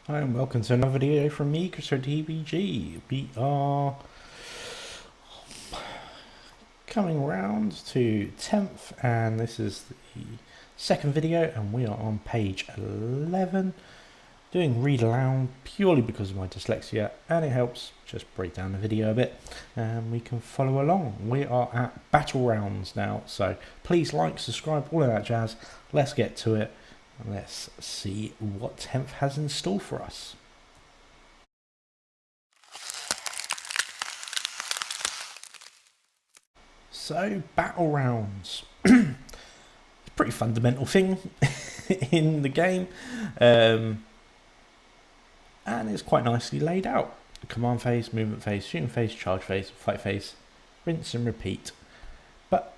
Hi and welcome to another video from me, TBG. We are coming round to 10th and this is the second video and we are on page 11 doing read aloud purely because of my dyslexia and it helps just break down the video a bit and we can follow along. We are at battle rounds now, so please like, subscribe, all of that jazz. Let's get to it. Let's see what 10th has in store for us. So, battle rounds. It's a pretty fundamental thing in the game. And it's quite nicely laid out. Command phase, movement phase, shooting phase, charge phase, fight phase, rinse and repeat. But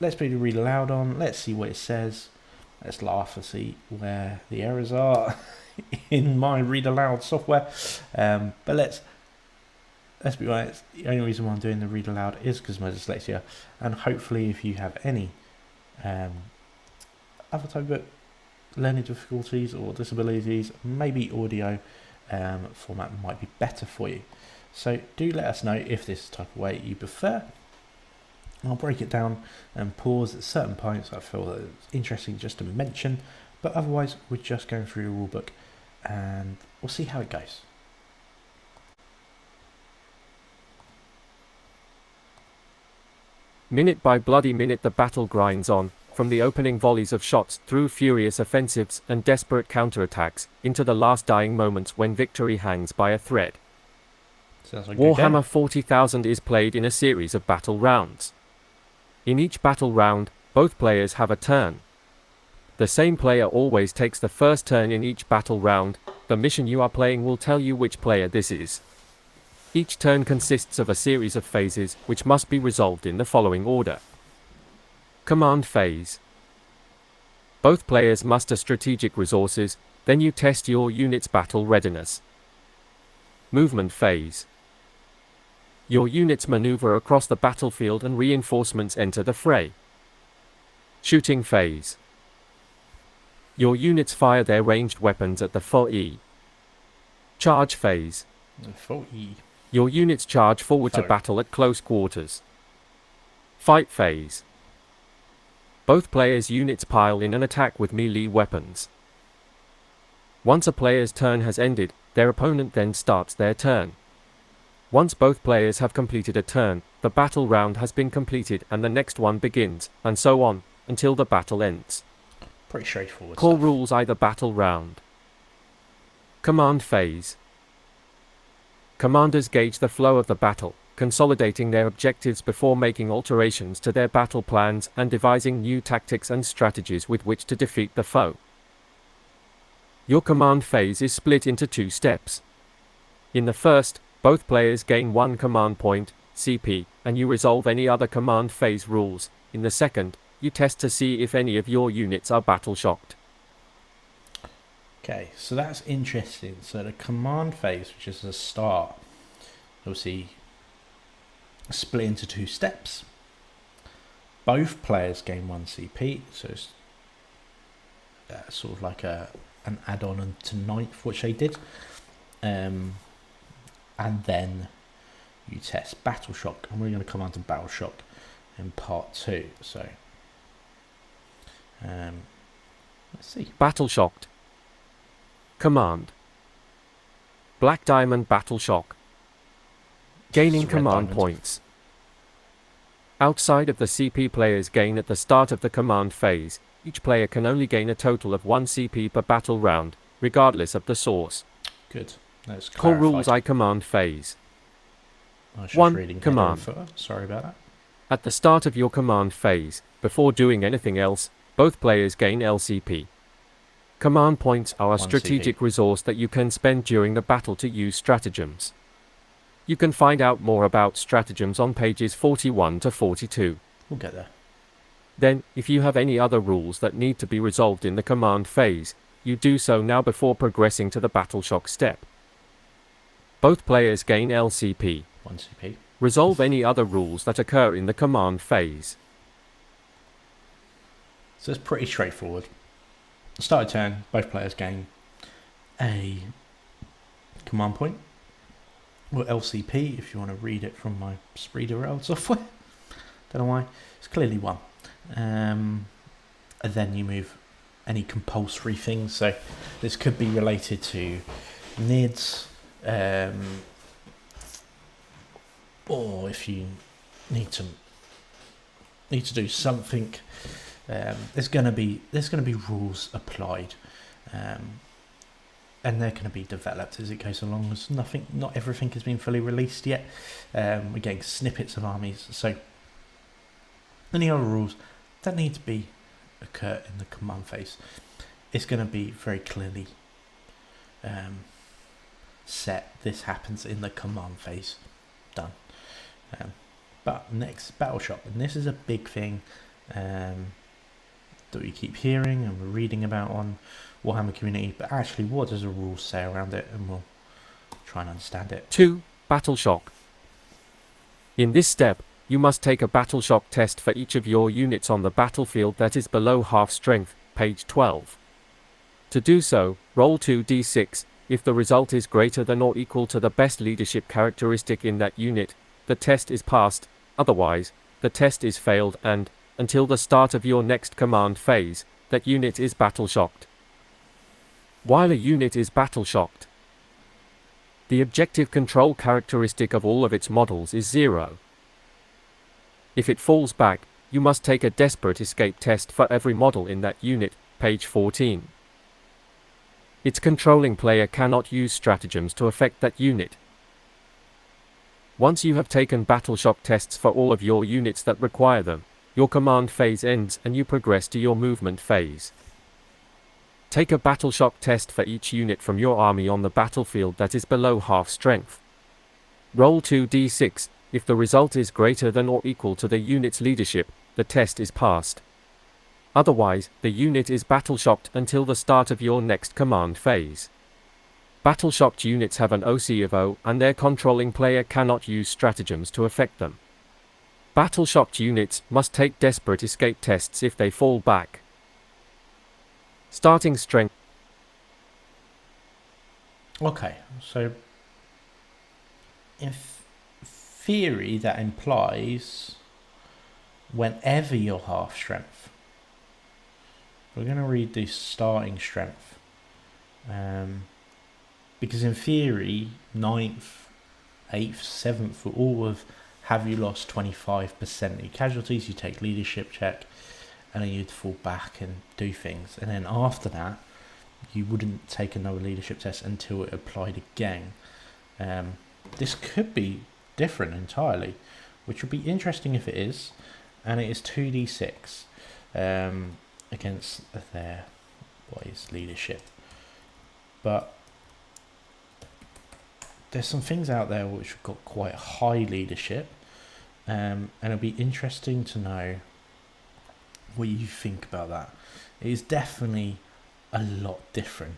let's put the read aloud on. Let's see what it says. Let's laugh and see where the errors are in my read aloud software. But let's be honest, the only reason why I'm doing the read aloud is because of my dyslexia, and hopefully if you have any other type of learning difficulties or disabilities, maybe audio format might be better for you. So do let us know if this is the type of way you prefer. I'll break it down and pause at certain points I feel that it's interesting just to mention, but otherwise we're just going through the rulebook and we'll see how it goes. Minute by bloody minute the battle grinds on, from the opening volleys of shots through furious offensives and desperate counterattacks, into the last dying moments when victory hangs by a thread. Sounds like Warhammer 40,000 is played in a series of battle rounds. In each battle round, both players have a turn. The same player always takes the first turn in each battle round. The mission you are playing will tell you which player this is. Each turn consists of a series of phases, which must be resolved in the following order. Command phase. Both players muster strategic resources, then you test your unit's battle readiness. Movement phase. Your units maneuver across the battlefield and reinforcements enter the fray. Shooting phase. Your units fire their ranged weapons at the foe. Charge phase. Full E. Your units charge forward to battle at close quarters. Fight phase. Both players' units pile in an attack with melee weapons. Once a player's turn has ended, their opponent then starts their turn. Once both players have completed a turn, the battle round has been completed and the next one begins, and so on, until the battle ends. Pretty straightforward Core stuff. rules either battle round. Command phase. Commanders gauge the flow of the battle, consolidating their objectives before making alterations to their battle plans and devising new tactics and strategies with which to defeat the foe. Your command phase is split into two steps. In the first, both players gain one command point, CP, and you resolve any other command phase rules. In the second, you test to see if any of your units are battle shocked. Okay, so that's interesting. So the command phase, which is the start, obviously split into two steps. Both players gain one CP, so it's sort of like an add-on to ninth, which they did. And then you test Battle Shock, and we're going to come on to Battle Shock in part 2. So let's see. Battle shocked. Command. Black Diamond Battle Shock. Gaining command points. Outside of the CP players gain at the start of the command phase, each player can only gain a total of 1 CP per battle round, regardless of the source. Good. That's Core clarified. rules I command phase. I was just 1. reading Command. Sorry about that. At the start of your command phase, before doing anything else, both players gain LCP. Command points are a 1 strategic CP. resource that you can spend during the battle to use stratagems. You can find out more about stratagems on pages 41 to 42. We'll get there. Then, if you have any other rules that need to be resolved in the command phase, you do so now before progressing to the battle shock step. Both players gain LCP. 1 CP. Resolve any other rules that occur in the command phase. So it's pretty straightforward. Start a turn, both players gain a command point, or LCP if you want to read it from my Spreader Rail software. Don't know why. It's clearly 1. And then you move any compulsory things. So this could be related to NIDs, or if you need to do something, there's going to be rules applied, and they're going to be developed as it goes along. As not everything has been fully released yet. We're getting snippets of armies, so any other rules that need to be occur in the command phase, it's going to be very clearly set. This happens in the command phase. Done. But next, battle shop, and this is a big thing that we keep hearing and we're reading about on Warhammer community, but actually what does the rules say around it, and we'll try and understand it. 2. Battle Shock. In this step, you must take a battle shock test for each of your units on the battlefield that is below half strength, page 12. To do so, roll 2d6. If the result is greater than or equal to the best leadership characteristic in that unit, the test is passed. Otherwise, the test is failed and, until the start of your next command phase, that unit is battle shocked. While a unit is battle shocked, the objective control characteristic of all of its models is 0. If it falls back, you must take a desperate escape test for every model in that unit, page 14. Its controlling player cannot use stratagems to affect that unit. Once you have taken battle shock tests for all of your units that require them, your command phase ends and you progress to your movement phase. Take a battle shock test for each unit from your army on the battlefield that is below half strength. Roll 2d6. If the result is greater than or equal to the unit's leadership, the test is passed. Otherwise, the unit is battle shocked until the start of your next command phase. Battle shocked units have an OC of 0 and their controlling player cannot use stratagems to affect them. Battle shocked units must take desperate escape tests if they fall back. Starting strength. Okay, so in theory that implies whenever you're half strength. We're going to read the starting strength. Because in theory, 9th, 8th, 7th will all have you lost 25% of your casualties, you take leadership check, and then you'd fall back and do things. And then after that, you wouldn't take another leadership test until it applied again. This could be different entirely, which would be interesting if it is. And it is 2d6 against their leadership. But there's some things out there which have got quite high leadership, and it'll be interesting to know what you think about that. It is definitely a lot different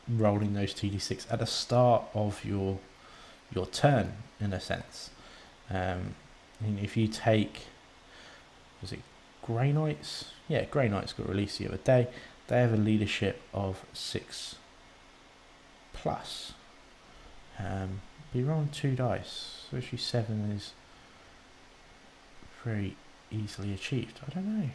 rolling those 2d6 at the start of your turn, in a sense. If you take, was it Grey Knights? Yeah, Grey Knights got released the other day. They have a leadership of 6+. Be rolling 2 dice, so actually 7 is very easily achieved. I don't know.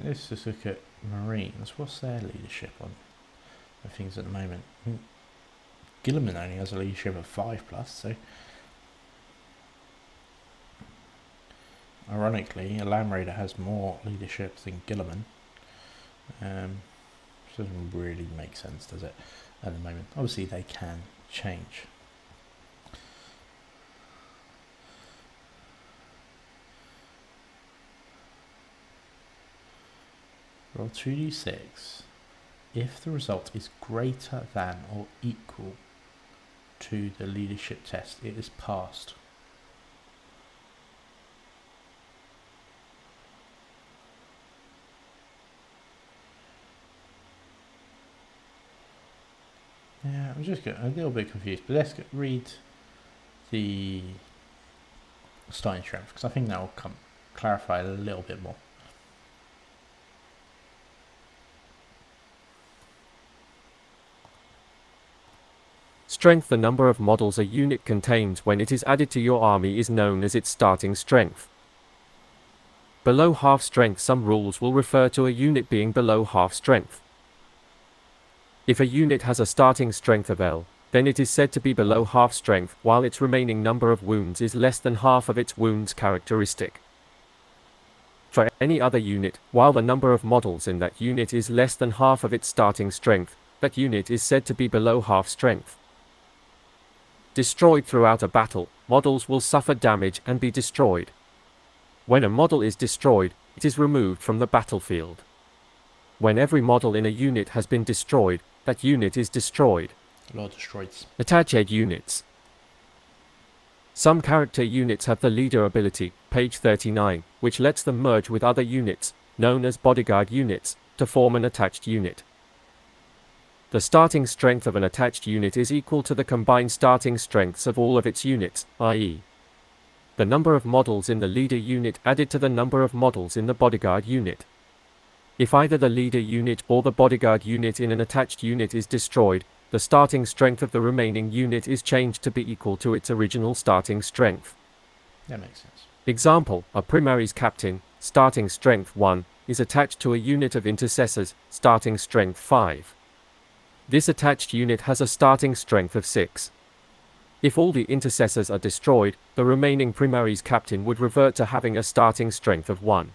Let's just look at Marines. What's their leadership on things at the moment? Guilliman only has a leadership of 5+, so ironically, a Land Raider has more leadership than Guilliman. Which doesn't really make sense, does it, at the moment? Obviously, they can change. Roll 2d6. If the result is greater than or equal to the leadership test, it is passed. Yeah, I'm just getting a little bit confused, but let's read the starting strength, because I think that will come clarify a little bit more. Strength. The number of models a unit contains when it is added to your army is known as its starting strength. Below half strength. Some rules will refer to a unit being below half strength. If a unit has a starting strength of L, then it is said to be below half strength, while its remaining number of wounds is less than half of its wounds characteristic. For any other unit, while the number of models in that unit is less than half of its starting strength, that unit is said to be below half strength. Destroyed. Throughout a battle, models will suffer damage and be destroyed. When a model is destroyed, it is removed from the battlefield. When every model in a unit has been destroyed, that unit is destroyed. Lord destroyed. Attached units. Some character units have the leader ability, page 39, which lets them merge with other units, known as bodyguard units, to form an attached unit. The starting strength of an attached unit is equal to the combined starting strengths of all of its units, i.e., the number of models in the leader unit added to the number of models in the bodyguard unit. If either the leader unit or the bodyguard unit in an attached unit is destroyed, the starting strength of the remaining unit is changed to be equal to its original starting strength. That makes sense. Example, a primaries captain, starting strength 1, is attached to a unit of intercessors, starting strength 5. This attached unit has a starting strength of 6. If all the intercessors are destroyed, the remaining primaries captain would revert to having a starting strength of 1.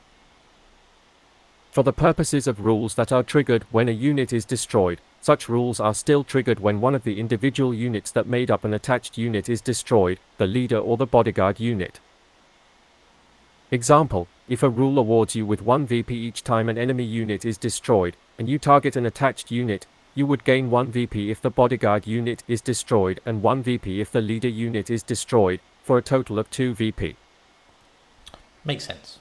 For the purposes of rules that are triggered when a unit is destroyed, such rules are still triggered when one of the individual units that made up an attached unit is destroyed, the leader or the bodyguard unit. Example, if a rule awards you with 1 VP each time an enemy unit is destroyed, and you target an attached unit, you would gain 1 VP if the bodyguard unit is destroyed and 1 VP if the leader unit is destroyed, for a total of 2 VP. Makes sense.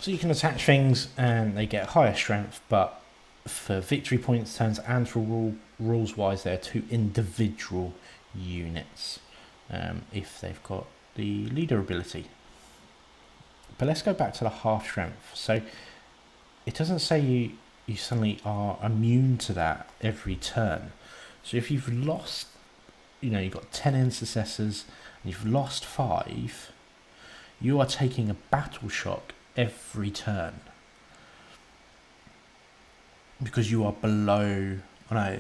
So you can attach things and they get higher strength, but for victory points, turns, and for rules wise, they're 2 individual units if they've got the leader ability. But let's go back to the half strength. So it doesn't say you suddenly are immune to that every turn. So if you've lost, you've got 10 intercessors and you've lost 5, you are taking a battle shock every turn because you are below. That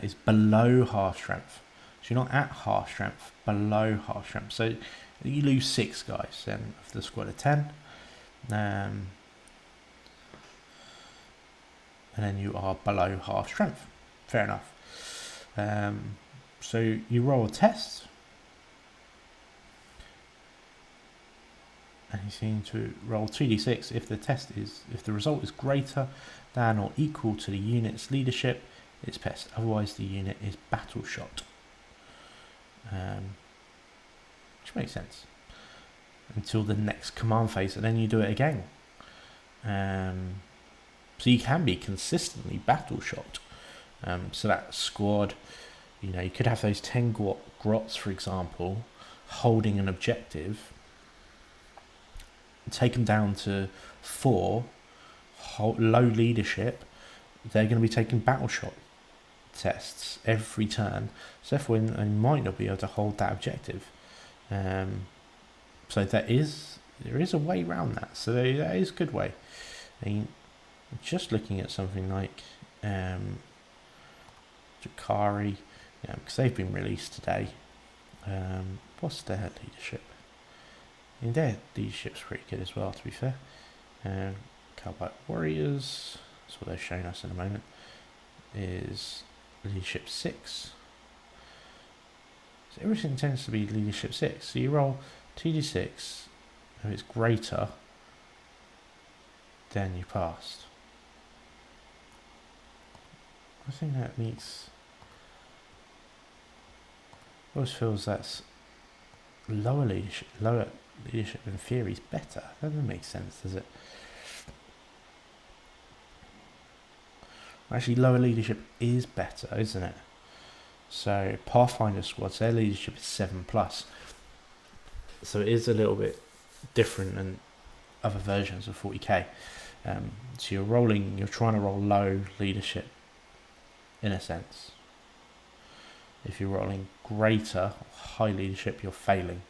is below half strength. So you're not at half strength, below half strength. So you lose 6 guys then of the squad of 10. And then you are below half strength. Fair enough. So you roll a test. And you seem to roll 2d6 if the result is greater than or equal to the unit's leadership, it's pest. Otherwise the unit is battle shot. Which makes sense. Until the next command phase, and then you do it again. So you can be consistently battle shot. So that squad, you could have those 10 grots, for example, holding an objective, take them down to 4, low leadership. They're going to be taking battle shot tests every turn. So therefore, they might not be able to hold that objective. So there is a way around that. So that is a good way. I mean, just looking at something like Jakari, because they've been released today. What's their leadership? I mean, their leadership's pretty good as well, to be fair. Cowboy Warriors, that's what they're showing us in a moment, is leadership 6. So everything tends to be leadership 6. So you roll 2d6, if it's greater, then you passed. I think that meets. Always feels that's lower leadership in theory is better. That doesn't make sense, does it? Actually, lower leadership is better, isn't it? So Pathfinder squads, their leadership is 7+. So it is a little bit different than other versions of 40k. So you're trying to roll low leadership in a sense. If you're rolling greater high leadership, you're failing.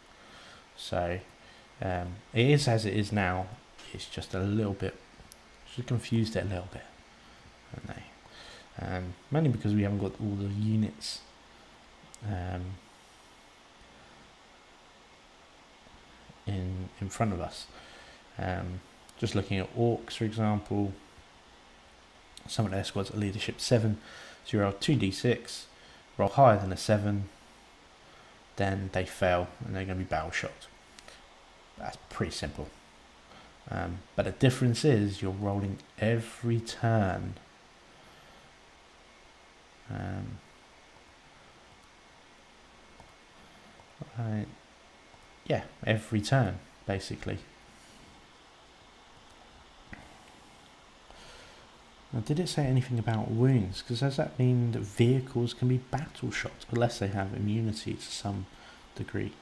So it is as it is now. It's just a little bit, just confused it a little bit, haven't they? Mainly because we haven't got all the units in front of us. Just looking at orcs, for example, some of their squads are leadership 7, so you roll 2d6, roll higher than a 7, then they fail and they're going to be battle shocked. That's pretty simple. But the difference is you're rolling every turn. Yeah, every turn, basically. Now, did it say anything about wounds? Because does that mean that vehicles can be battle shocked unless they have immunity to some degree?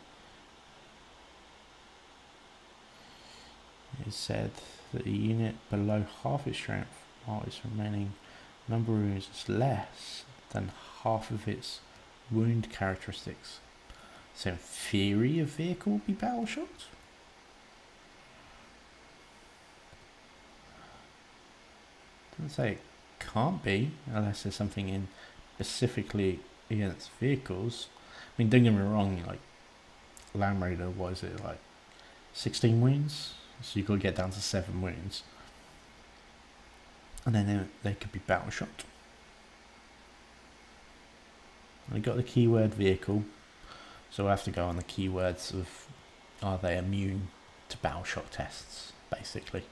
It said that a unit below half its strength while its remaining number of wounds is less than half of its wound characteristics. So in theory a vehicle will be battle shocked? Doesn't say it can't be unless there's something in specifically against vehicles. I mean, don't get me wrong, like Land Raider, what is it, like 16 wounds? So you've got to get down to 7 wounds. And then they could be battle shocked. We got the keyword vehicle, so we'll have to go on the keywords of are they immune to battle shock tests, basically.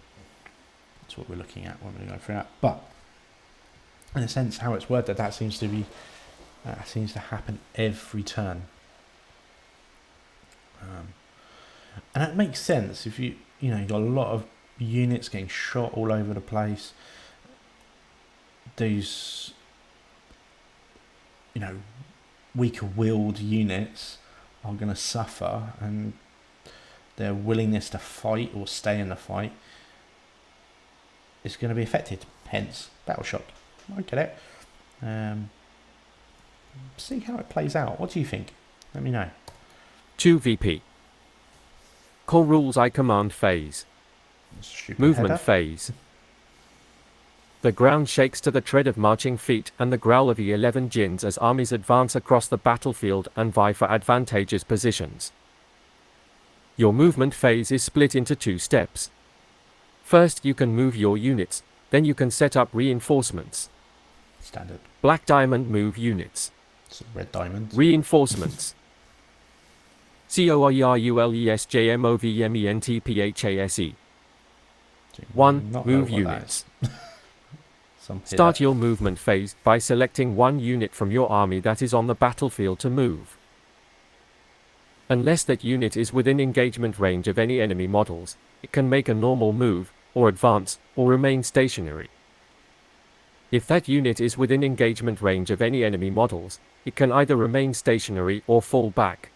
That's what we're looking at when we go through that. But in a sense, how it's worded, that seems to happen every turn. And that makes sense if you got a lot of units getting shot all over the place. These weaker willed units are going to suffer, and their willingness to fight or stay in the fight is going to be affected, hence battle shock. I get it. See how it plays out. What do you think? Let me know. 2VP. Core rules I command phase. Movement header. phase. The ground shakes to the tread of marching feet and the growl of the 11 djinns as armies advance across the battlefield and vie for advantageous positions. Your movement phase is split into 2 steps. First, you can move your units, then you can set up reinforcements. Standard. Black diamond move units. So red diamond. Reinforcements. CORULESJMOVMENTPHASE. 1. Not Move know what that units. Some Start hitter. your movement phase by selecting one unit from your army that is on the battlefield to move. Unless that unit is within engagement range of any enemy models, it can make a normal move, or advance, or remain stationary. If that unit is within engagement range of any enemy models, it can either remain stationary or fall back.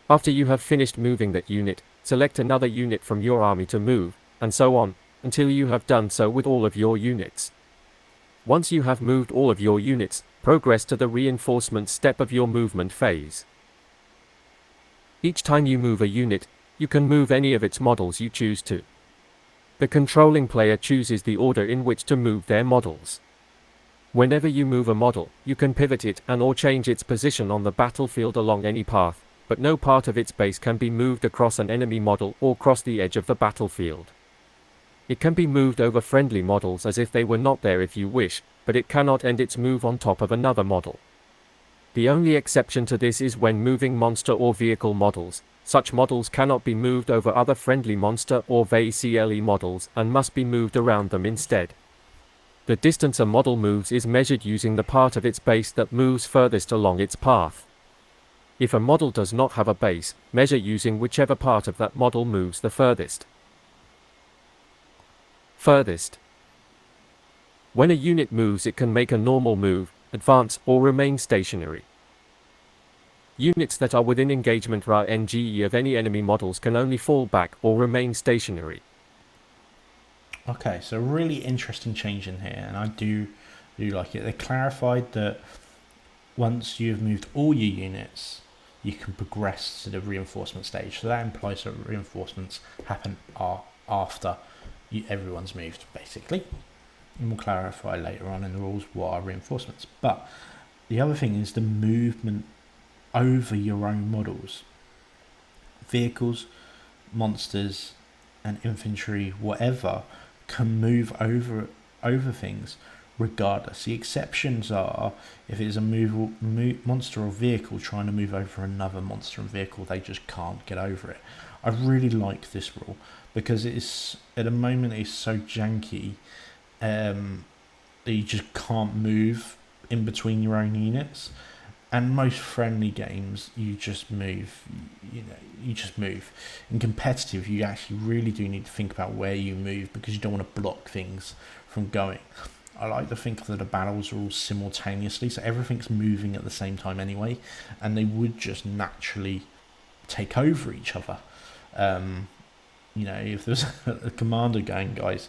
After you have finished moving that unit, select another unit from your army to move, and so on, until you have done so with all of your units. Once you have moved all of your units, progress to the reinforcement step of your movement phase. Each time you move a unit, you can move any of its models you choose to. The controlling player chooses the order in which to move their models. Whenever you move a model, you can pivot it and/or change its position on the battlefield along any path, but no part of its base can be moved across an enemy model or cross the edge of the battlefield. It can be moved over friendly models as if they were not there if you wish, but it cannot end its move on top of another model. The only exception to this is when moving monster or vehicle models. Such models cannot be moved over other friendly monster or VCLE models and must be moved around them instead. The distance a model moves is measured using the part of its base that moves furthest along its path. If a model does not have a base, measure using whichever part of that model moves the furthest. Furthest. When a unit moves, it can make a normal move, advance, or remain stationary. Units that are within engagement range of any enemy models can only fall back or remain stationary. Okay, so really interesting change in here, and I do like it. They clarified that once you've moved all your units, you can progress to the reinforcement stage. So that implies that reinforcements happen after everyone's moved, basically. And we'll clarify later on in the rules what are reinforcements. But the other thing is the movement over your own models. Vehicles, monsters, and infantry, whatever, can move over things regardless. The exceptions are if it's a monster or vehicle trying to move over another monster and vehicle, they just can't get over it. I really like this rule because it is, at the moment, it's so janky that you just can't move in between your own units. And most friendly games, you just move. You just move. In competitive, you actually really do need to think about where you move because you don't want to block things from going. I like to think that the battles are all simultaneously, so everything's moving at the same time anyway, and they would just naturally take over each other. If there's a commander going, guys,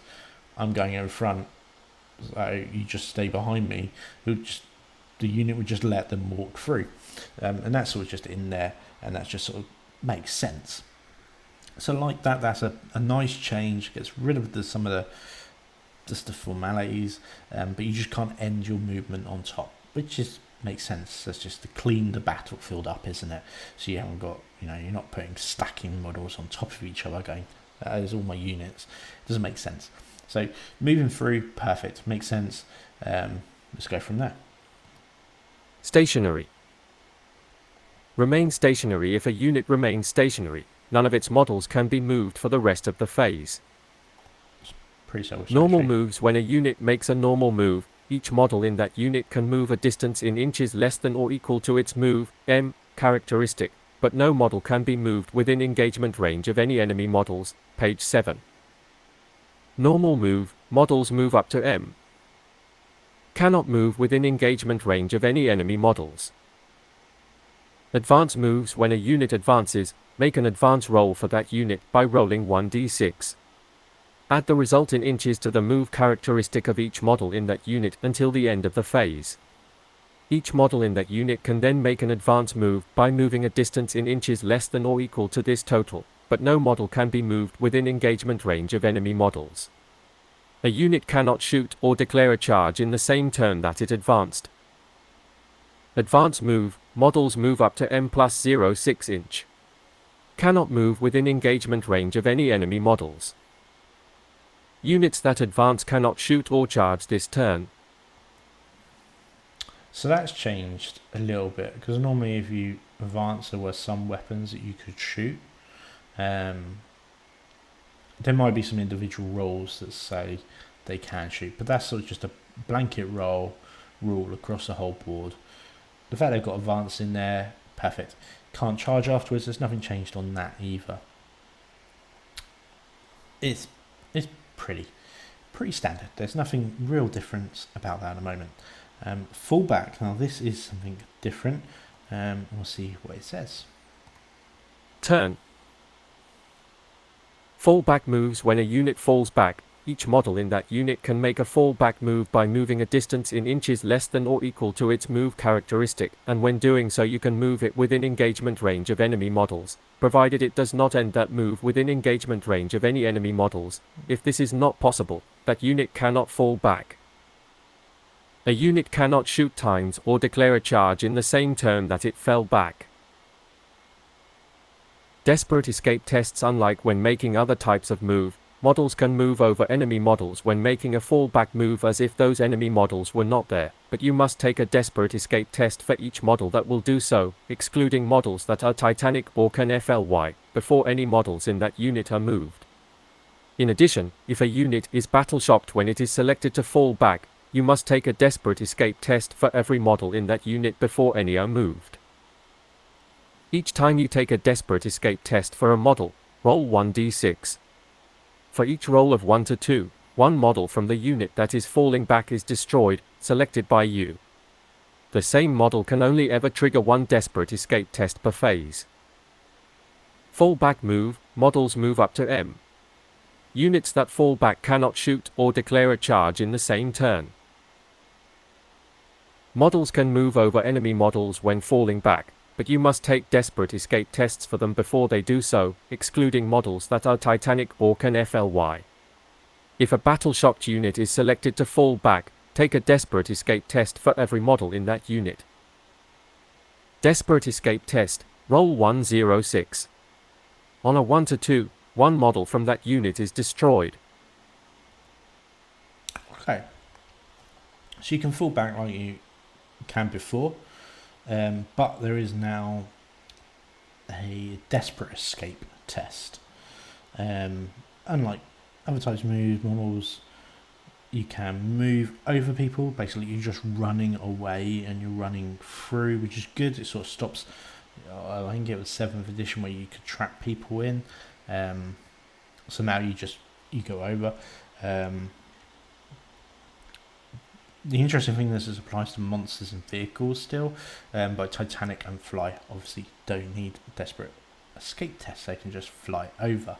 I'm going over front, so you just stay behind me, the unit would just let them walk through. And that's sort of just in there, and that just sort of makes sense. So like that's a nice change, gets rid of some of the formalities, but you just can't end your movement on top, which makes sense. That's just to clean the battlefield up, isn't it? So you haven't got, you're not putting stacking models on top of each other going, that is all my units. It doesn't make sense. So moving through, perfect, makes sense. Let's go from there. Stationary. Remain stationary. If a unit remains stationary, none of its models can be moved for the rest of the phase. Pretty self-explanatory. Normal moves. When a unit makes a normal move, each model in that unit can move a distance in inches less than or equal to its move M characteristic, but no model can be moved within engagement range of any enemy models. Page 7. Normal move. Models move up to M. Cannot move within engagement range of any enemy models. Advance moves. When a unit advances, make an advance roll for that unit by rolling 1d6. Add the result in inches to the move characteristic of each model in that unit until the end of the phase. Each model in that unit can then make an advance move by moving a distance in inches less than or equal to this total, but no model can be moved within engagement range of enemy models. A unit cannot shoot or declare a charge in the same turn that it advanced. Advance move. Models move up to M plus 0.6 inch. Cannot move within engagement range of any enemy models. Units that advance cannot shoot or charge this turn. So that's changed a little bit, because normally if you advance there were some weapons that you could shoot. There might be some individual roles that say they can shoot, but that's sort of just a blanket rule across the whole board. The fact they've got advance in there, perfect. Can't charge afterwards, there's nothing changed on that either. It's pretty standard. There's nothing real different about that at the moment. Fallback, now this is something different. We'll see what it says. Turn. Fallback moves. When a unit falls back, each model in that unit can make a fallback move by moving a distance in inches less than or equal to its move characteristic, and when doing so you can move it within engagement range of enemy models, provided it does not end that move within engagement range of any enemy models. If this is not possible, that unit cannot fall back. A unit cannot shoot times or declare a charge in the same turn that it fell back. Desperate escape tests. Unlike when making other types of move, models can move over enemy models when making a fallback move as if those enemy models were not there, but you must take a desperate escape test for each model that will do so, excluding models that are Titanic or can FLY, before any models in that unit are moved. In addition, if a unit is battle-shocked when it is selected to fall back, you must take a desperate escape test for every model in that unit before any are moved. Each time you take a desperate escape test for a model, roll 1d6. For each roll of 1 to 2, one model from the unit that is falling back is destroyed, selected by you. The same model can only ever trigger one desperate escape test per phase. Fall back move, models move up to M. Units that fall back cannot shoot or declare a charge in the same turn. Models can move over enemy models when falling back, but you must take desperate escape tests for them before they do so, excluding models that are Titanic or can FLY. If a battle-shocked unit is selected to fall back, take a desperate escape test for every model in that unit. Desperate escape test, roll 106. On a 1 to 2, one model from that unit is destroyed. Okay. So you can fall back like you can before, but there is now a desperate escape test. Unlike other types of models, you can move over people. Basically, you're just running away and you're running through, which is good. It sort of stops. I think it was 7th edition where you could trap people in. So now you go over. The interesting thing is this applies to monsters and vehicles still, but Titanic and Fly obviously don't need desperate escape tests. They can just fly over,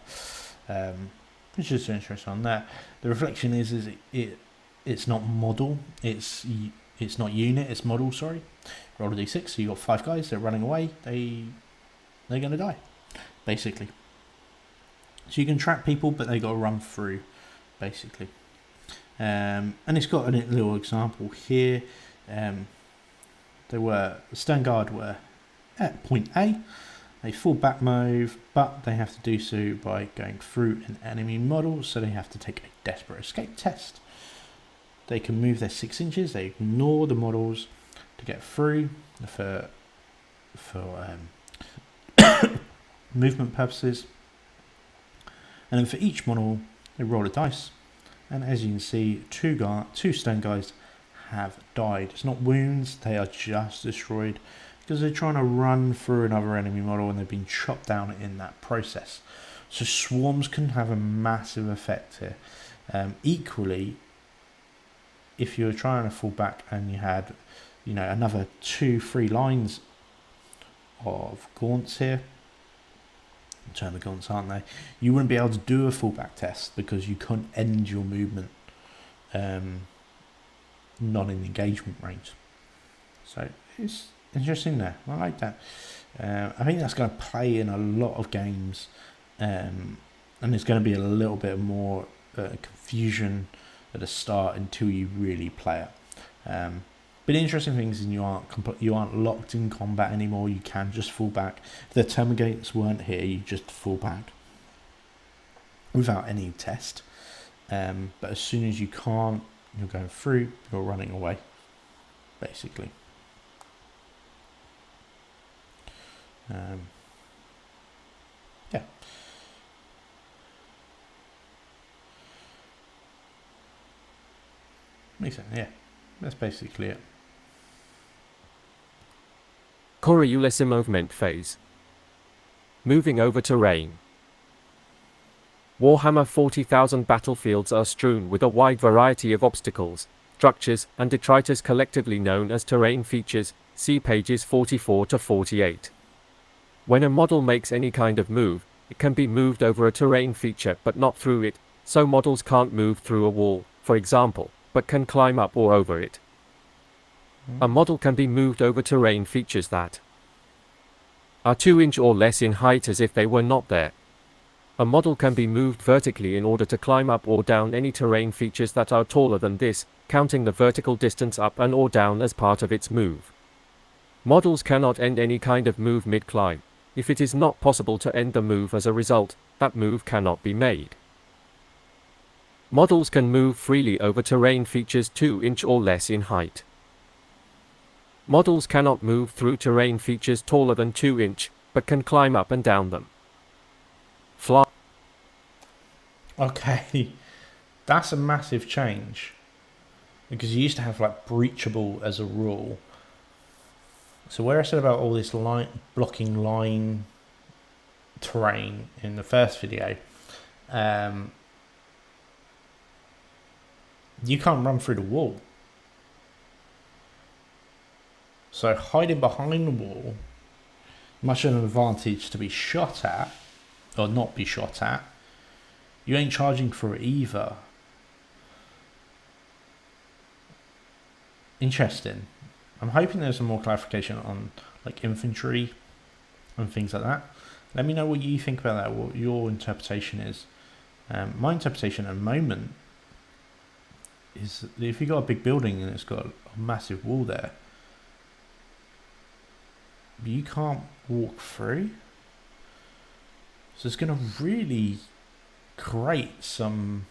which is interesting on that. The reflection is it's not model, it's not unit, it's model. Sorry, roll a d6. So you got 5 guys. They're running away. They're gonna die, basically. So you can trap people, but they got to run through, basically. And it's got a little example here. Stern Guard were at point A. They fall back move, but they have to do so by going through an enemy model, so they have to take a desperate escape test. They can move their 6 inches. They ignore the models to get through for movement purposes. And then for each model, they roll a dice. And as you can see, 2 stone guys have died. It's not wounds, they are just destroyed because they're trying to run through another enemy model and they've been chopped down in that process. So swarms can have a massive effect here. Equally, if you're trying to fall back and you had, another 2-3 lines of gaunts here, gaunts, aren't they? You wouldn't be able to do a fallback test because you couldn't end your movement not in engagement range. So it's interesting there. I like that. I think that's going to play in a lot of games, and there's going to be a little bit more confusion at the start until you really play it. But the interesting thing is you aren't locked in combat anymore. You can just fall back. If the termigates weren't here, you just fall back without any test. But as soon as you can't, you're going through, you're running away, basically. Yeah. Makes sense, yeah. That's basically it. Coriolis movement phase. Moving over terrain. Warhammer 40,000 battlefields are strewn with a wide variety of obstacles, structures, and detritus collectively known as terrain features, see pages 44 to 48. When a model makes any kind of move, it can be moved over a terrain feature but not through it, so models can't move through a wall, for example, but can climb up or over it. A model can be moved over terrain features that are 2 inches or less in height as if they were not there. A model can be moved vertically in order to climb up or down any terrain features that are taller than this, counting the vertical distance up and or down as part of its move. Models cannot end any kind of move mid-climb. If it is not possible to end the move as a result, that move cannot be made. Models can move freely over terrain features 2 inches or less in height. Models cannot move through terrain features taller than 2 inches, but can climb up and down them. Fly. Okay, that's a massive change. Because you used to have like breachable as a rule. So where I said about all this blocking line terrain in the first video, you can't run through the wall. So hiding behind the wall, much an advantage to be shot at, or not be shot at. You ain't charging for it either. Interesting. I'm hoping there's some more clarification on like infantry and things like that. Let me know what you think about that, what your interpretation is. My interpretation at the moment is that if you've got a big building and it's got a massive wall there, you can't walk through. So it's going to really create some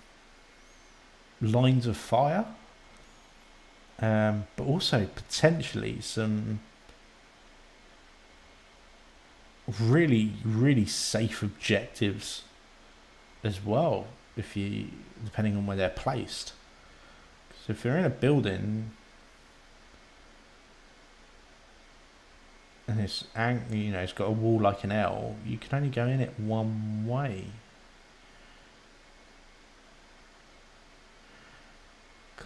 lines of fire, but also potentially some really, really safe objectives as well, if you, depending on where they're placed. So if you're in a building and it's it's got a wall like an L, you can only go in it one way.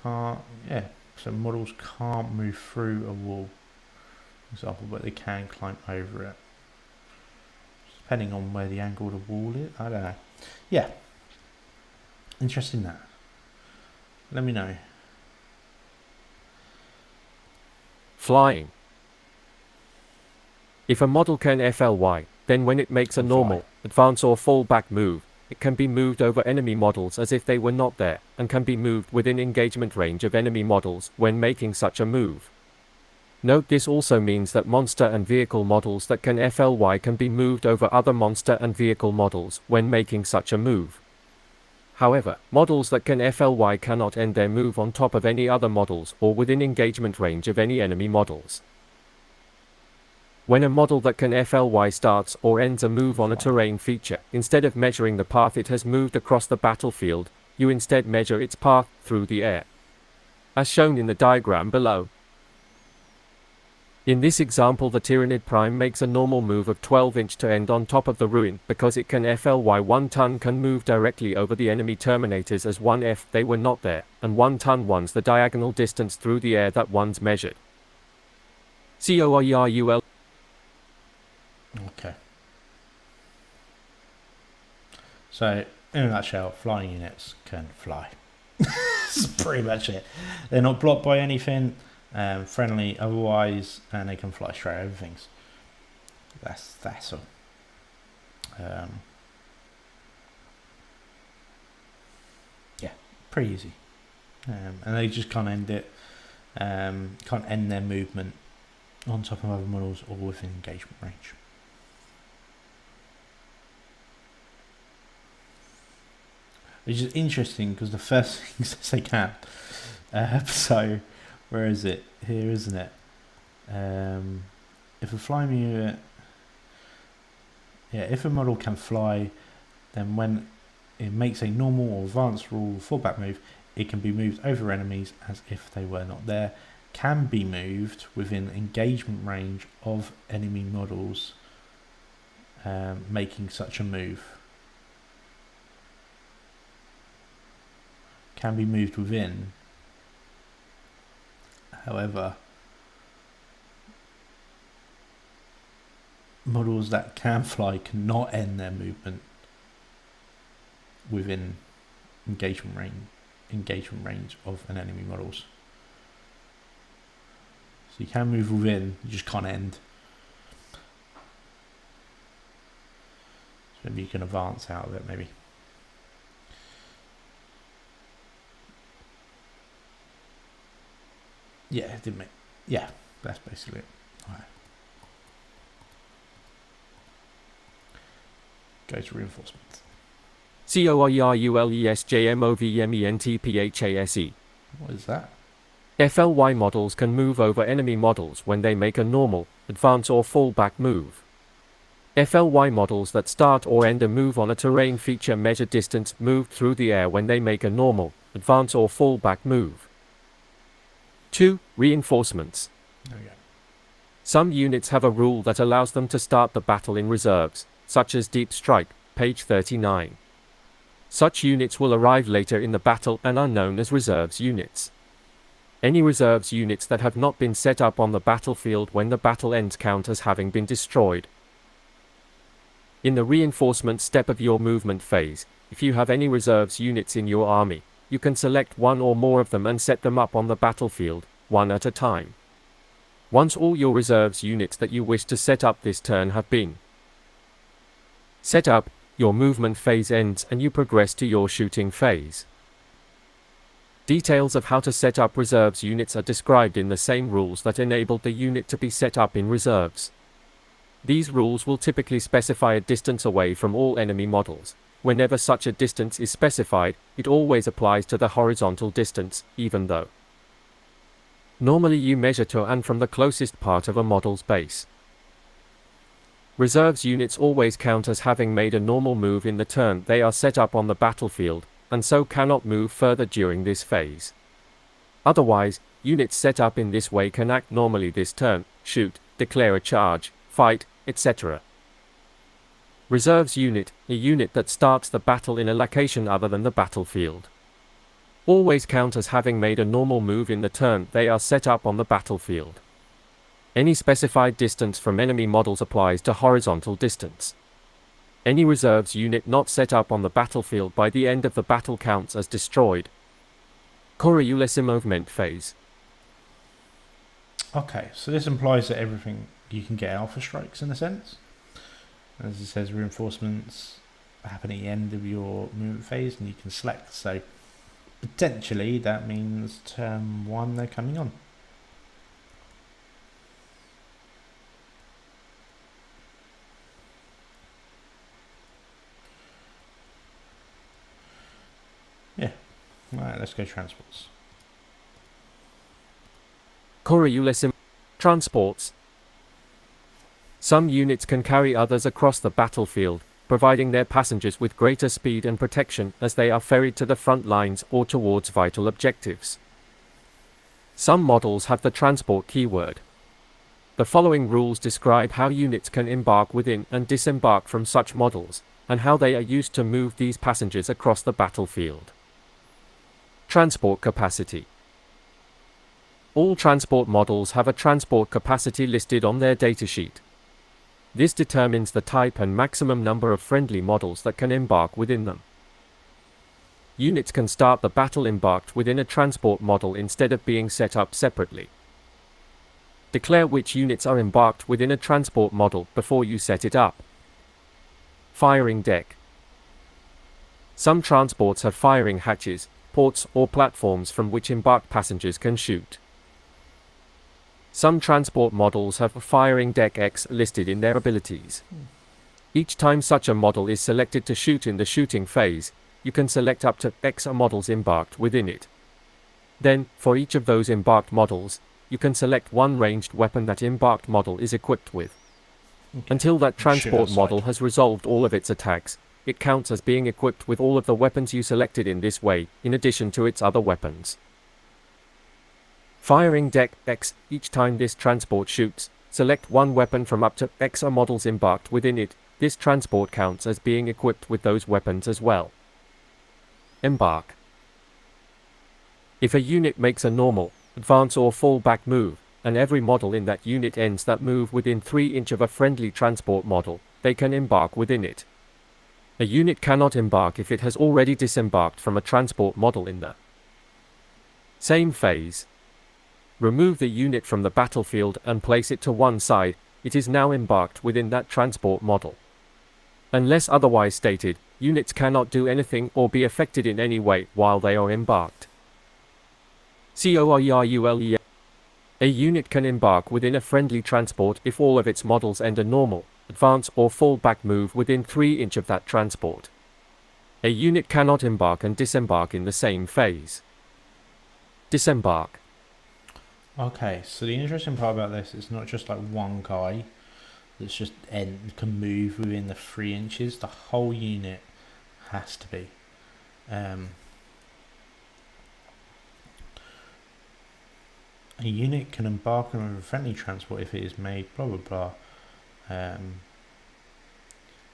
So models can't move through a wall, for example, but they can climb over it, depending on where the angle of the wall is. I don't know. Yeah, interesting that. Let me know. Flying. If a model can FLY, then when it makes a normal, advance or fall back move, it can be moved over enemy models as if they were not there, and can be moved within engagement range of enemy models when making such a move. Note this also means that monster and vehicle models that can FLY can be moved over other monster and vehicle models when making such a move. However, models that can FLY cannot end their move on top of any other models or within engagement range of any enemy models. When a model that can FLY starts or ends a move on a terrain feature, instead of measuring the path it has moved across the battlefield, you instead measure its path through the air, as shown in the diagram below. In this example, the Tyrannid Prime makes a normal move of 12-inch to end on top of the ruin because it can FLY. 1 ton can move directly over the enemy Terminators as 1F they were not there, and 1 ton one's the diagonal distance through the air that one's measured. COIRUL. Okay. So, in a nutshell, flying units can fly. That's pretty much it. They're not blocked by anything, friendly otherwise, and they can fly straight over things. That's all. Yeah, pretty easy. And they just can't end it. Can't end their movement on top of other models or within engagement range. Which is interesting because the first thing says they can. So, where is it? Here, isn't it? If a flying unit, if a model can fly, then when it makes a normal or advanced rule fallback move, it can be moved over enemies as if they were not there. Can be moved within engagement range of enemy models making such a move. Can be moved within. However, models that can fly cannot end their movement within engagement range of an enemy models. So you can move within, you just can't end. So maybe you can advance out of it, maybe. Yeah, it didn't make. Yeah, that's basically it. All right. Go to reinforcements. COIRULESJMOVMENTPHASE. What is that? FLY models can move over enemy models when they make a normal, advance or fall back move. FLY models that start or end a move on a terrain feature measure distance moved through the air when they make a normal, advance or fall back move. 2. Reinforcements. There we go. Some units have a rule that allows them to start the battle in reserves, such as Deep Strike, page 39. Such units will arrive later in the battle and are known as reserves units. Any reserves units that have not been set up on the battlefield when the battle ends count as having been destroyed. In the reinforcement step of your movement phase, if you have any reserves units in your army, you can select one or more of them and set them up on the battlefield, one at a time. Once all your reserves units that you wish to set up this turn have been set up, your movement phase ends and you progress to your shooting phase. Details of how to set up reserves units are described in the same rules that enabled the unit to be set up in reserves. These rules will typically specify a distance away from all enemy models. Whenever such a distance is specified, it always applies to the horizontal distance, even though normally you measure to and from the closest part of a model's base. Reserves units always count as having made a normal move in the turn they are set up on the battlefield, and so cannot move further during this phase. Otherwise, units set up in this way can act normally this turn, shoot, declare a charge, fight, etc. Reserves unit, a unit that starts the battle in a location other than the battlefield. Always count as having made a normal move in the turn they are set up on the battlefield. Any specified distance from enemy models applies to horizontal distance. Any reserves unit not set up on the battlefield by the end of the battle counts as destroyed. Coriolis movement phase. Okay, so this implies that everything you can get alpha strikes in a sense. As it says, reinforcements happen at the end of your movement phase and you can select. So potentially that means turn 1 they're coming on. Yeah, alright, let's go transports. Coriolis transports. Some units can carry others across the battlefield, providing their passengers with greater speed and protection as they are ferried to the front lines or towards vital objectives. Some models have the transport keyword. The following rules describe how units can embark within and disembark from such models, and how they are used to move these passengers across the battlefield. Transport capacity. All transport models have a transport capacity listed on their datasheet. This determines the type and maximum number of friendly models that can embark within them. Units can start the battle embarked within a transport model instead of being set up separately. Declare which units are embarked within a transport model before you set it up. Firing deck. Some transports have firing hatches, ports or platforms from which embarked passengers can shoot. Some transport models have a firing deck X listed in their abilities. Each time such a model is selected to shoot in the shooting phase, you can select up to X models embarked within it. Then, for each of those embarked models, you can select one ranged weapon that embarked model is equipped with. Okay. Until that transport model has resolved all of its attacks, it counts as being equipped with all of the weapons you selected in this way, in addition to its other weapons. Firing deck X. Each time this transport shoots, select one weapon from up to X models embarked within it. This transport counts as being equipped with those weapons as well. Embark. If a unit makes a normal, advance or fall back move, and every model in that unit ends that move within 3 inches of a friendly transport model, they can embark within it. A unit cannot embark if it has already disembarked from a transport model in the same phase. Remove the unit from the battlefield and place it to one side. It is now embarked within that transport model. Unless otherwise stated, units cannot do anything or be affected in any way while they are embarked. CORULE. A unit can embark within a friendly transport if all of its models end a normal, advance or fall back move within 3 inches of that transport. A unit cannot embark and disembark in the same phase. Disembark. Okay, so the interesting part about this is not just like one guy that's just can move within the 3 inches. The whole unit has to be. A unit can embark on a friendly transport if it is made blah blah blah.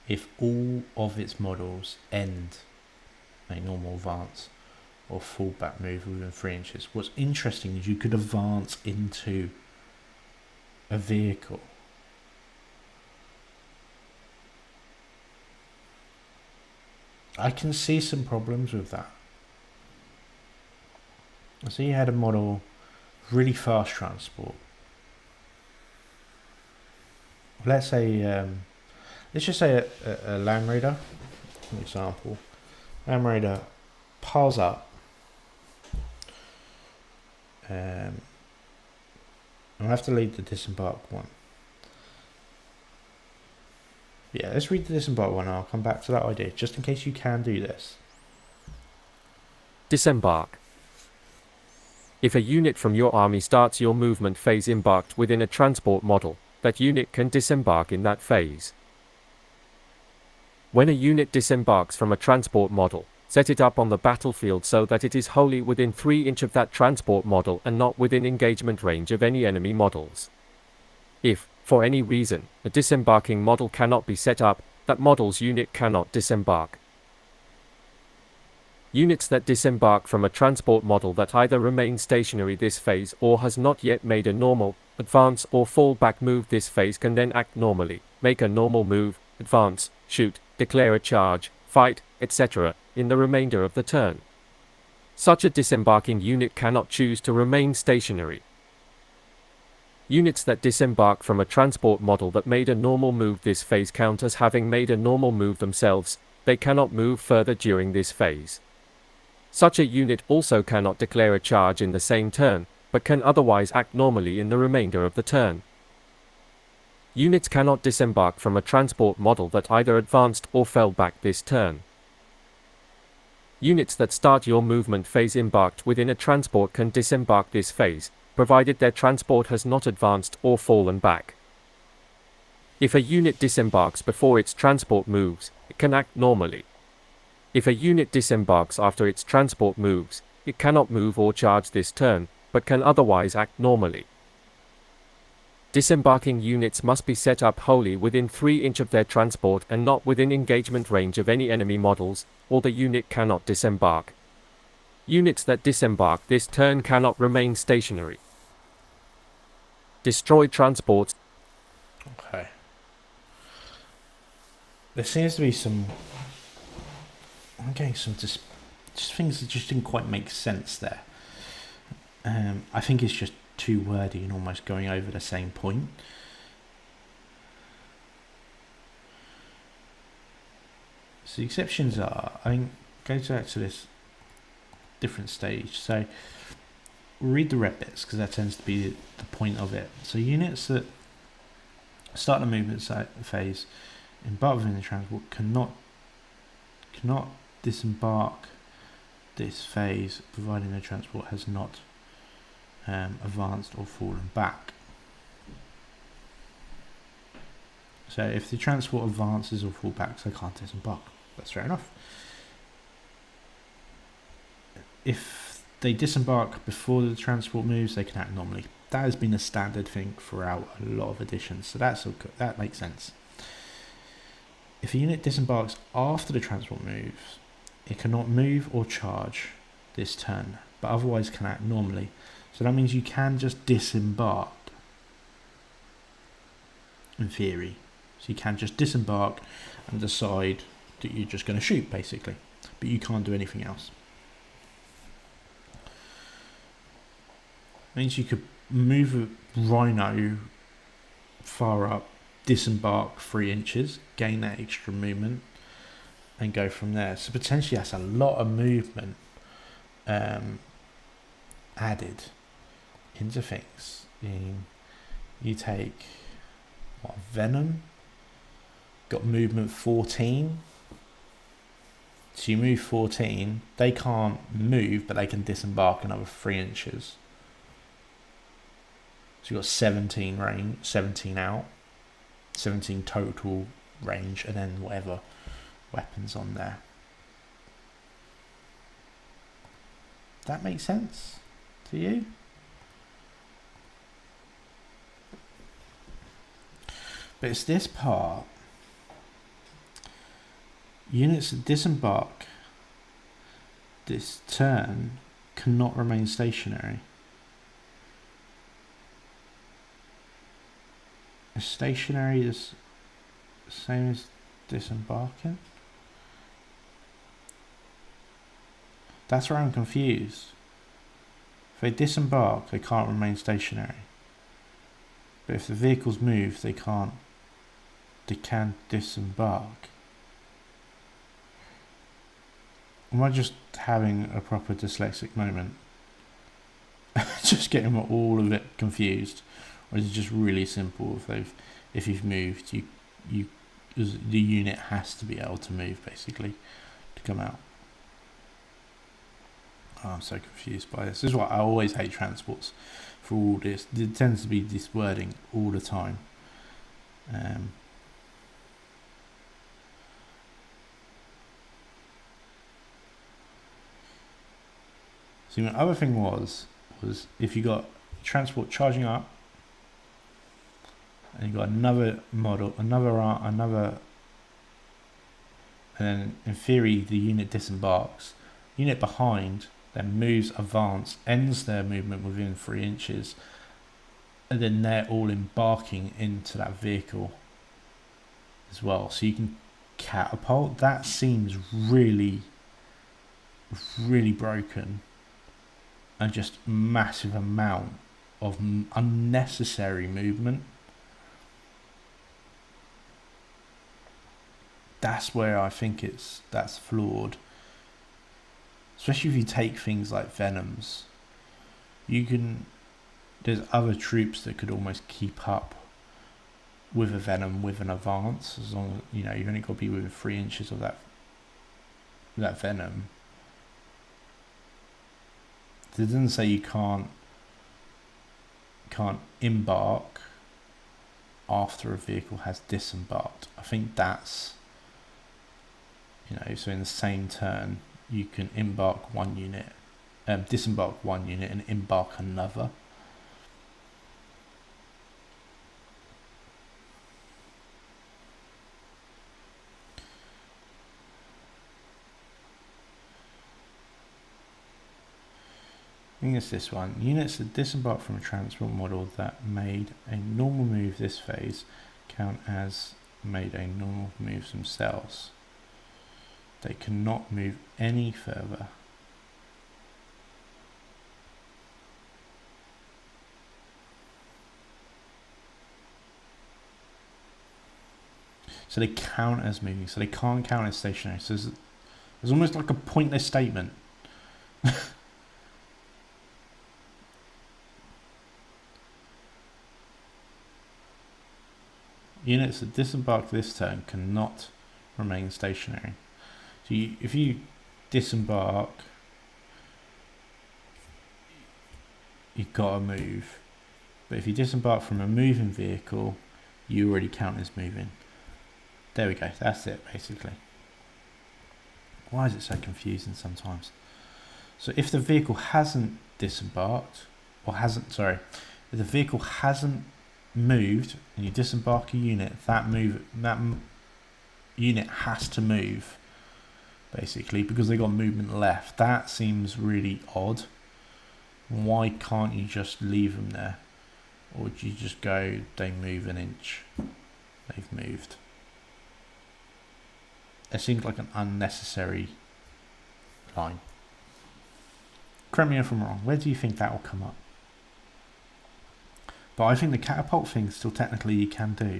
If all of its models end a normal advance or fall back move within 3 inches. What's interesting is you could advance into a vehicle. I can see some problems with that. So you had a model, really fast transport. Let's say, let's just say a Land Raider, for example. Land Raider piles up. I'll have to lead the disembark one. Yeah, let's read the disembark one and I'll come back to that idea, just in case you can do this. Disembark. If a unit from your army starts your movement phase embarked within a transport model, that unit can disembark in that phase. When a unit disembarks from a transport model, set it up on the battlefield so that it is wholly within 3 inches of that transport model and not within engagement range of any enemy models. If, for any reason, a disembarking model cannot be set up, that model's unit cannot disembark. Units that disembark from a transport model that either remains stationary this phase or has not yet made a normal, advance or fall back move this phase can then act normally, make a normal move, advance, shoot, declare a charge, fight, etc., in the remainder of the turn. Such a disembarking unit cannot choose to remain stationary. Units that disembark from a transport model that made a normal move this phase count as having made a normal move themselves, they cannot move further during this phase. Such a unit also cannot declare a charge in the same turn, but can otherwise act normally in the remainder of the turn. Units cannot disembark from a transport model that either advanced or fell back this turn. Units that start your movement phase embarked within a transport can disembark this phase, provided their transport has not advanced or fallen back. If a unit disembarks before its transport moves, it can act normally. If a unit disembarks after its transport moves, it cannot move or charge this turn, but can otherwise act normally. Disembarking units must be set up wholly within 3 inches of their transport and not within engagement range of any enemy models, or the unit cannot disembark. Units that disembark this turn cannot remain stationary. Destroy transports. Okay. There seems to be some... I'm getting some just things that just didn't quite make sense there. I think it's just too wordy and almost going over the same point. So the exceptions are, I think, go back to this different stage. So read the red bits because that tends to be the point of it. So units that start the movement phase, embark within the transport, cannot disembark this phase, providing the transport has not advanced or fallen back. So if the transport advances or falls back, they can't disembark. That's fair enough. If they disembark before the transport moves, they can act normally. That has been a standard thing throughout a lot of editions, so that's all good. That makes sense. If a unit disembarks after the transport moves, it cannot move or charge this turn, but otherwise can act normally. So that means you can just disembark, in theory. So you can just disembark and decide that you're just going to shoot, basically. But you can't do anything else. Means you could move a rhino far up, disembark 3 inches, gain that extra movement, and go from there. So potentially that's a lot of movement added into things. You take what, Venom, got movement 14. So you move 14, they can't move, but they can disembark another 3 inches. So you've got 17 range, 17 out, 17 total range, and then whatever weapons on there. That makes sense to you? But it's this part. Units that disembark this turn cannot remain stationary. Is stationary the same as disembarking? That's where I'm confused. If they disembark, they can't remain stationary. But if the vehicles move, they can disembark. Am I just having a proper dyslexic moment? Just getting all of it confused, or is it just really simple? If you've moved, the unit has to be able to move basically to come out. Oh, I'm so confused by this. This is why I always hate transports for all this. There tends to be this wording all the time. So the other thing was if you got transport charging up, and you got another model, another, and then in theory the unit disembarks. Unit behind then moves, advance, ends their movement within 3 inches, and then they're all embarking into that vehicle as well. So you can catapult. That seems really, really broken, and just massive amount of unnecessary movement. That's where I think that's flawed. Especially if you take things like Venoms. There's other troops that could almost keep up with a Venom with an advance, as long as, you've only got to be within 3 inches of that Venom. It doesn't say you can't embark after a vehicle has disembarked. I think that's, so in the same turn you can embark one unit, disembark one unit and embark another. I think it's this one. Units that disembark from a transport model that made a normal move this phase count as made a normal move themselves. They cannot move any further. So they count as moving, so they can't count as stationary. So there's almost like a pointless statement. Units that disembark this turn cannot remain stationary. So if you disembark, you've got to move. But if you disembark from a moving vehicle, you already count as moving. There we go, that's it basically. Why is it so confusing sometimes? So if the vehicle hasn't disembarked, if the vehicle hasn't moved and you disembark a unit, that unit has to move basically, because they got movement left. That seems really odd. Why can't you just leave them there? Or would you just go, they move an inch, they've moved? It seems like an unnecessary line. Correct me if I'm wrong, where do you think that will come up? But I think the catapult thing still technically you can do.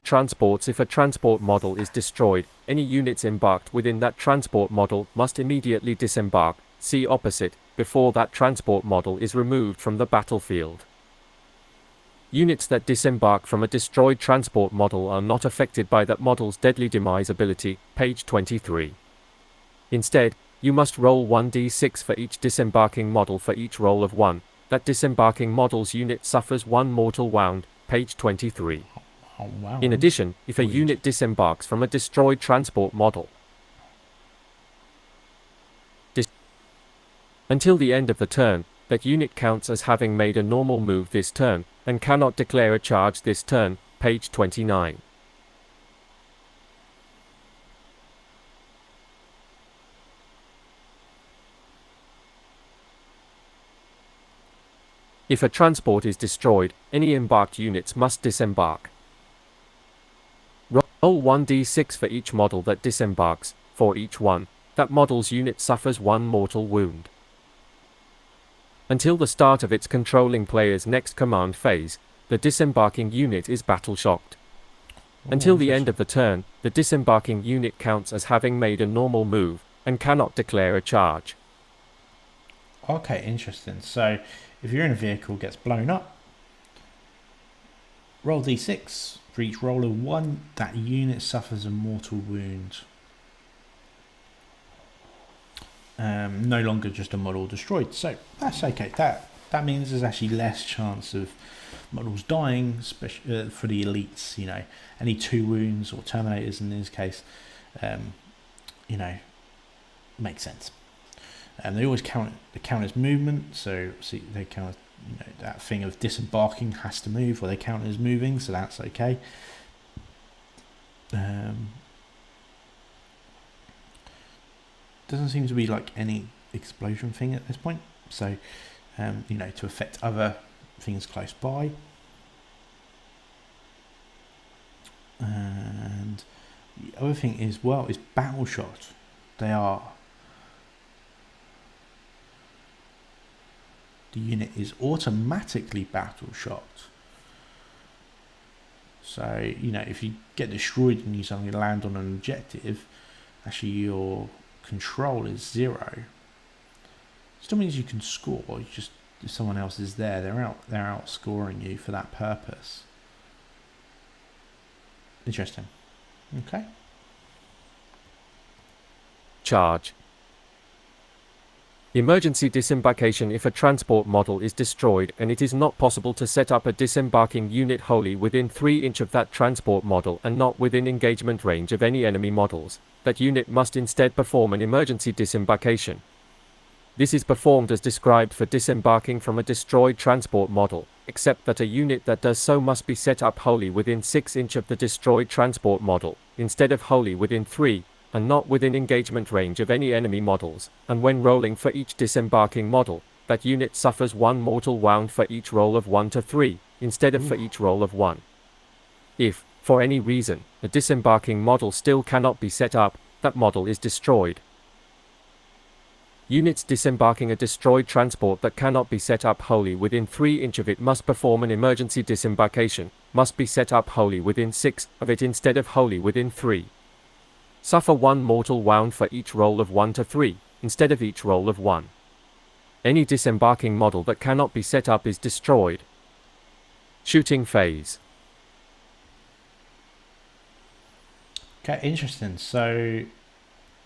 Transports. If a transport model is destroyed, any units embarked within that transport model must immediately disembark, see opposite, before that transport model is removed from the battlefield. Units that disembark from a destroyed transport model are not affected by that model's deadly demise ability, page 23. Instead, you must roll 1d6 for each disembarking model. For each roll of 1, that disembarking model's unit suffers 1 mortal wound, page 23. Oh, wow. In addition, if a unit disembarks from a destroyed transport model, until the end of the turn, that unit counts as having made a normal move this turn, and cannot declare a charge this turn, page 29. If a transport is destroyed, any embarked units must disembark. Roll 1d6 for each model that disembarks. For each one, that model's unit suffers 1 mortal wound. Until the start of its controlling player's next command phase, the disembarking unit is battle shocked. Until the end of the turn, the disembarking unit counts as having made a normal move and cannot declare a charge. Okay, interesting. So if you're in a vehicle, gets blown up, roll d6. For each roll of 1, that unit suffers a mortal wound. No longer just a model destroyed. So that's okay. That means there's actually less chance of models dying, especially for the elites. You know, any 2 wounds or terminators in this case, you know, makes sense. They always count as movement, so see they count, you know, that thing of disembarking has to move, or they count as moving, so that's okay. Doesn't seem to be like any explosion thing at this point, so you know, to affect other things close by. And the other thing is, well, is battle shot. The unit is automatically battle shocked. So, you know, if you get destroyed and you suddenly land on an objective, actually your control is 0. Still means you can score. You just, if someone else is there, they're outscoring you for that purpose. Interesting. Okay. Charge. Emergency disembarkation. If a transport model is destroyed and it is not possible to set up a disembarking unit wholly within 3 inches of that transport model and not within engagement range of any enemy models, that unit must instead perform an emergency disembarkation. This is performed as described for disembarking from a destroyed transport model, except that a unit that does so must be set up wholly within 6 inches of the destroyed transport model, instead of wholly within 3, and not within engagement range of any enemy models, and when rolling for each disembarking model, that unit suffers 1 mortal wound for each roll of 1 to 3, instead of for each roll of 1. If, for any reason, a disembarking model still cannot be set up, that model is destroyed. Units disembarking a destroyed transport that cannot be set up wholly within 3 inches of it must perform an emergency disembarkation, must be set up wholly within 6 of it instead of wholly within 3. Suffer 1 mortal wound for each roll of 1 to 3, instead of each roll of 1. Any disembarking model that cannot be set up is destroyed. Shooting phase. Okay, interesting. So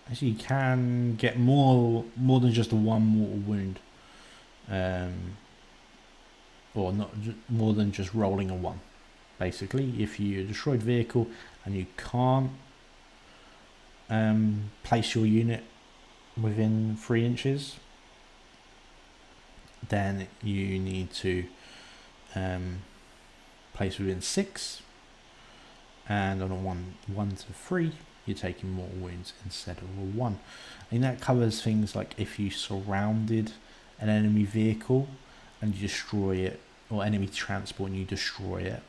actually you can get more than just a 1 mortal wound. Or not more than just rolling a 1. Basically, if you're a destroyed vehicle and you can't place your unit within 3 inches, then you need to place within 6, and on a 1 to 3 you're taking more wounds instead of a 1. And that covers things like if you surrounded an enemy vehicle and you destroy it, or enemy transport and you destroy it,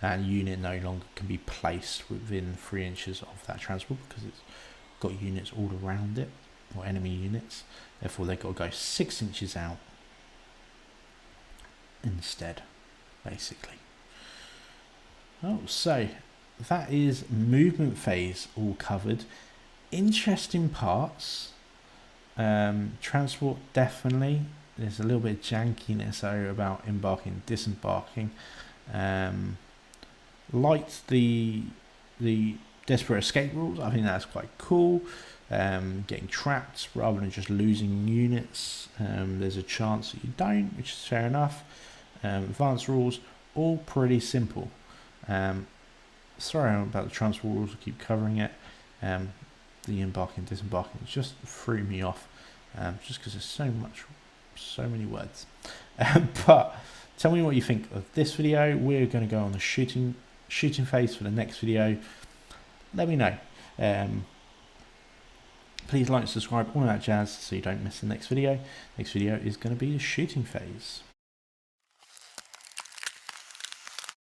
that unit no longer can be placed within 3 inches of that transport because it's got units all around it, or enemy units. Therefore they've got to go 6 inches out instead, basically. Oh, so that is movement phase all covered. Interesting parts. Transport, definitely. There's a little bit of jankiness about embarking, disembarking. Liked the desperate escape rules. I think that's quite cool. Getting trapped rather than just losing units. There's a chance that you don't, which is fair enough. Advanced rules, all pretty simple. Sorry about the transport rules, I keep covering it. The embarking, disembarking just threw me off, just because there's so many words. But tell me what you think of this video. We're going to go on the shooting phase for the next video. Let me know. Please like, subscribe, all that jazz, so you don't miss the next video. Next video is going to be the shooting phase.